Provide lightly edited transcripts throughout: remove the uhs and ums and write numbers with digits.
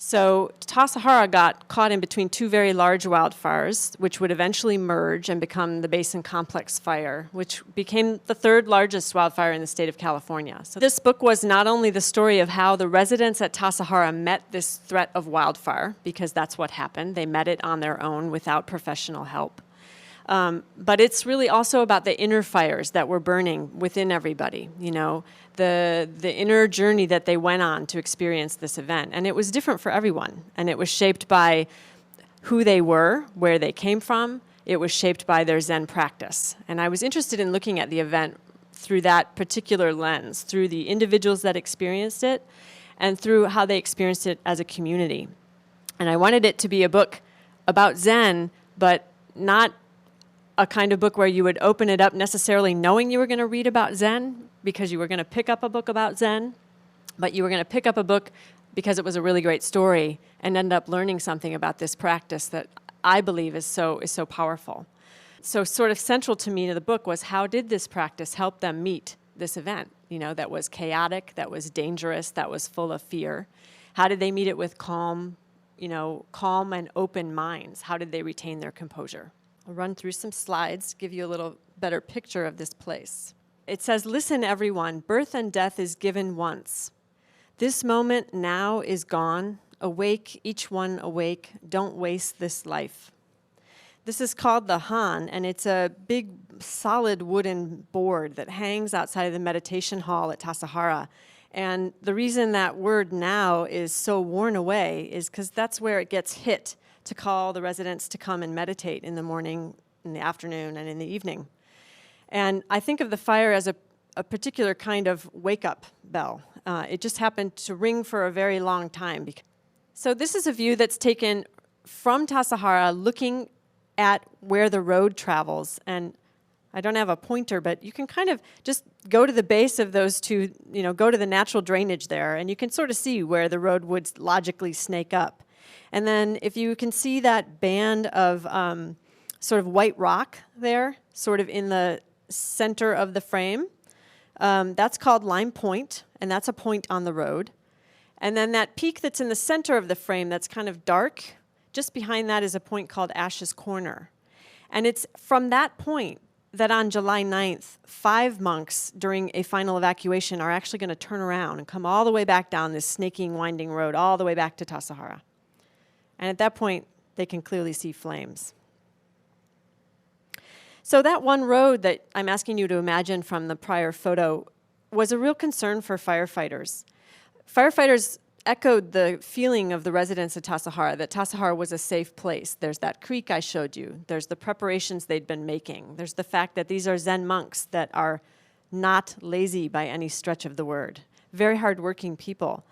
So Tassajara got caught in between two very large wildfires, which would eventually merge and become the Basin Complex Fire, which became the third largest wildfire in the state of California. So this book was not only the story of how the residents at Tassajara met this threat of wildfire, because that's what happened. They met it on their own without professional help. But it's really also about the inner fires that were burning within everybody, you know, the inner journey that they went on to experience this event. And it was different for everyone. And it was shaped by who they were, where they came from. It was shaped by their Zen practice. And I was interested in looking at the event through that particular lens, through the individuals that experienced it and through how they experienced it as a community. And I wanted it to be a book about Zen, but not a kind of book where you would open it up necessarily knowing you were going to read about Zen because you were going to pick up a book about Zen, but you were going to pick up a book because it was a really great story and end up learning something about this practice that I believe is so powerful. So sort of central to me to the book was how did this practice help them meet this event, you know, that was chaotic, that was dangerous, that was full of fear? How did they meet it with calm and open minds? How did they retain their composure? I'll run through some slides, give you a little better picture of this place. It says, "Listen, everyone, birth and death is given once. This moment now is gone. Awake, each one awake. Don't waste this life." This is called the Han, and it's a big, solid wooden board that hangs outside of the meditation hall at Tassajara. And the reason that word now is so worn away is because that's where it gets hit to call the residents to come and meditate in the morning, in the afternoon, and in the evening. And I think of the fire as a particular kind of wake-up bell. It just happened to ring for a very long time. So this is a view that's taken from Tassajara looking at where the road travels. And I don't have a pointer, but you can kind of just go to the base of those two, you know, go to the natural drainage there, and you can sort of see where the road would logically snake up. And then if you can see that band of sort of white rock there, sort of in the center of the frame, that's called Lime Point, and that's a point on the road. And then that peak that's in the center of the frame that's kind of dark, just behind that is a point called Ash's Corner. And it's from that point that on July 9th, 5 monks during a final evacuation are actually going to turn around and come all the way back down this snaking, winding road, all the way back to Tassajara. And at that point, they can clearly see flames. So that one road that I'm asking you to imagine from the prior photo was a real concern for firefighters. Firefighters echoed the feeling of the residents of Tassajara, that Tassajara was a safe place. There's that creek I showed you. There's the preparations they'd been making. There's the fact that these are Zen monks that are not lazy by any stretch of the word. Very hardworking people.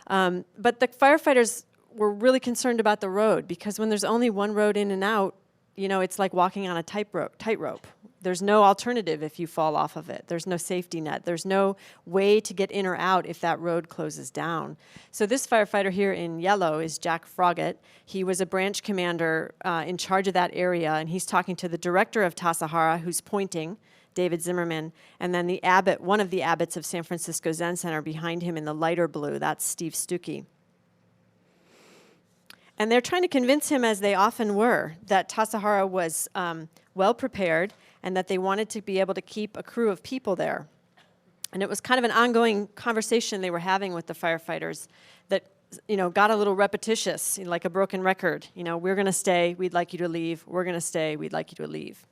But the firefighters were really concerned about the road because when there's only one road in and out, you know, it's like walking on a tightrope. There's no alternative if you fall off of it. There's no safety net. There's no way to get in or out if that road closes down. So this firefighter here in yellow is Jack Froggatt. He was a branch commander in charge of that area, and he's talking to the director of Tassajara, who's pointing, David Zimmerman, and then the abbot, one of the abbots of San Francisco Zen Center behind him in the lighter blue. That's Steve Stuckey. And they're trying to convince him, as they often were, that Tassajara was well prepared and that they wanted to be able to keep a crew of people there. And it was kind of an ongoing conversation they were having with the firefighters that, you know, got a little repetitious, like a broken record. You know, we're going to stay, we'd like you to leave. We're going to stay, we'd like you to leave.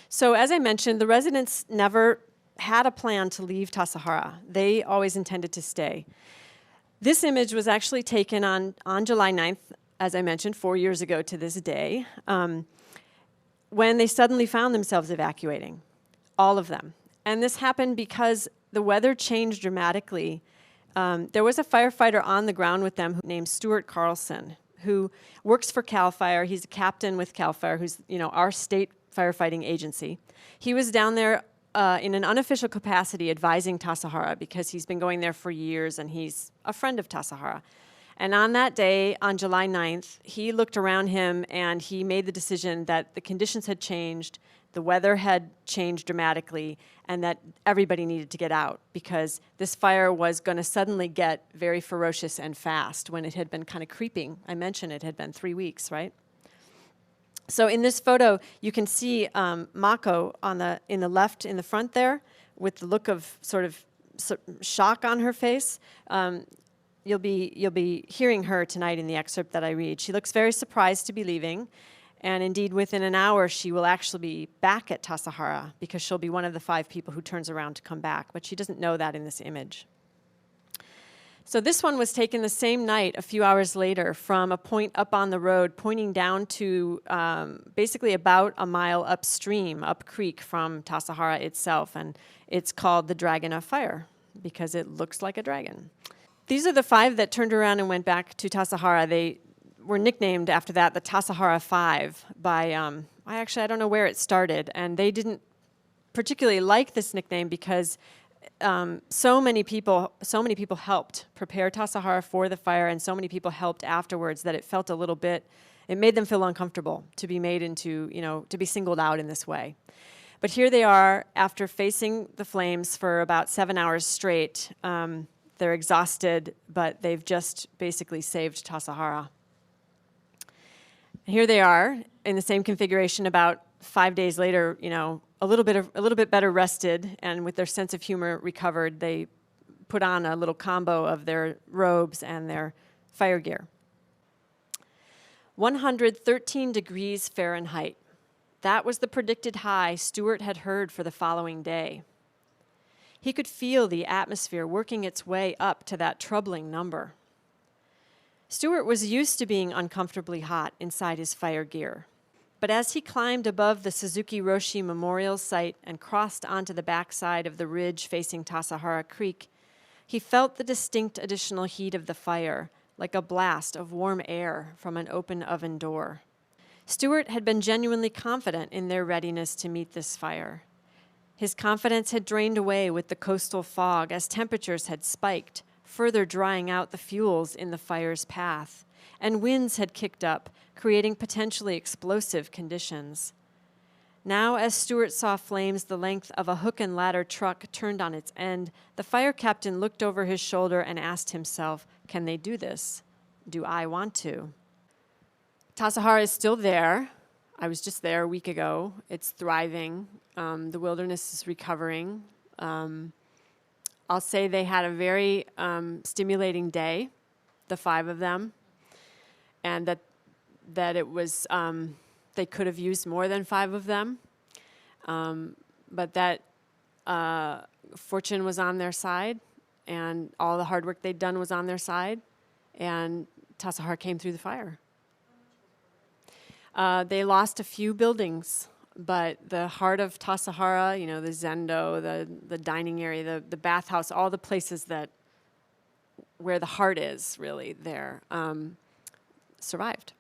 So as I mentioned, the residents never had a plan to leave Tassajara. They always intended to stay. This image was actually taken on July 9th, as I mentioned, 4 years ago to this day, when they suddenly found themselves evacuating, all of them. And this happened because the weather changed dramatically. There was a firefighter on the ground with them named Stuart Carlson, who works for CAL FIRE. He's a captain with CAL FIRE, who's, you know, our state firefighting agency. He was down there in an unofficial capacity advising Tassajara because he's been going there for years and he's a friend of Tassajara. And on that day, on July 9th, he looked around him and he made the decision that the conditions had changed, the weather had changed dramatically and that everybody needed to get out because this fire was going to suddenly get very ferocious and fast when it had been kind of creeping. I mentioned it had been 3 weeks, right? So in this photo, you can see Mako in the front there with the look of sort of shock on her face. You'll be hearing her tonight in the excerpt that I read. She looks very surprised to be leaving. And indeed, within an hour, she will actually be back at Tassajara because she'll be one of the 5 people who turns around to come back. But she doesn't know that in this image. So this one was taken the same night, a few hours later, from a point up on the road, pointing down to basically about a mile upstream, up creek from Tassajara itself. And it's called the Dragon of Fire because it looks like a dragon. These are the 5 that turned around and went back to Tassajara. They were nicknamed after that the Tassajara 5 by, I don't know where it started, and they didn't particularly like this nickname because so many people helped prepare Tassajara for the fire, and so many people helped afterwards that it felt a little bit, it made them feel uncomfortable to be made into, to be singled out in this way. But here they are after facing the flames for about 7 hours straight. They're exhausted, but they've just basically saved Tassajara. Here they are in the same configuration about 5 days later, a little bit better rested, and with their sense of humor recovered, they put on a little combo of their robes and their fire gear. 113 degrees Fahrenheit. That was the predicted high Stuart had heard for the following day. He could feel the atmosphere working its way up to that troubling number. Stuart was used to being uncomfortably hot inside his fire gear. But as he climbed above the Suzuki Roshi Memorial Site and crossed onto the backside of the ridge facing Tassajara Creek, he felt the distinct additional heat of the fire, like a blast of warm air from an open oven door. Stuart had been genuinely confident in their readiness to meet this fire. His confidence had drained away with the coastal fog as temperatures had spiked, further drying out the fuels in the fire's path, and winds had kicked up, creating potentially explosive conditions. Now, as Stuart saw flames the length of a hook and ladder truck turned on its end, the fire captain looked over his shoulder and asked himself, can they do this? Do I want to? Tassajara is still there. I was just there a week ago. It's thriving. The wilderness is recovering. I'll say they had a very stimulating day, the 5 of them, and that it was, they could have used more than 5 of them, but that fortune was on their side, and all the hard work they'd done was on their side, and Tassajara came through the fire. They lost a few buildings, but the heart of Tassajara, the zendo, the dining area, the bathhouse, all the places where the heart is really there, survived.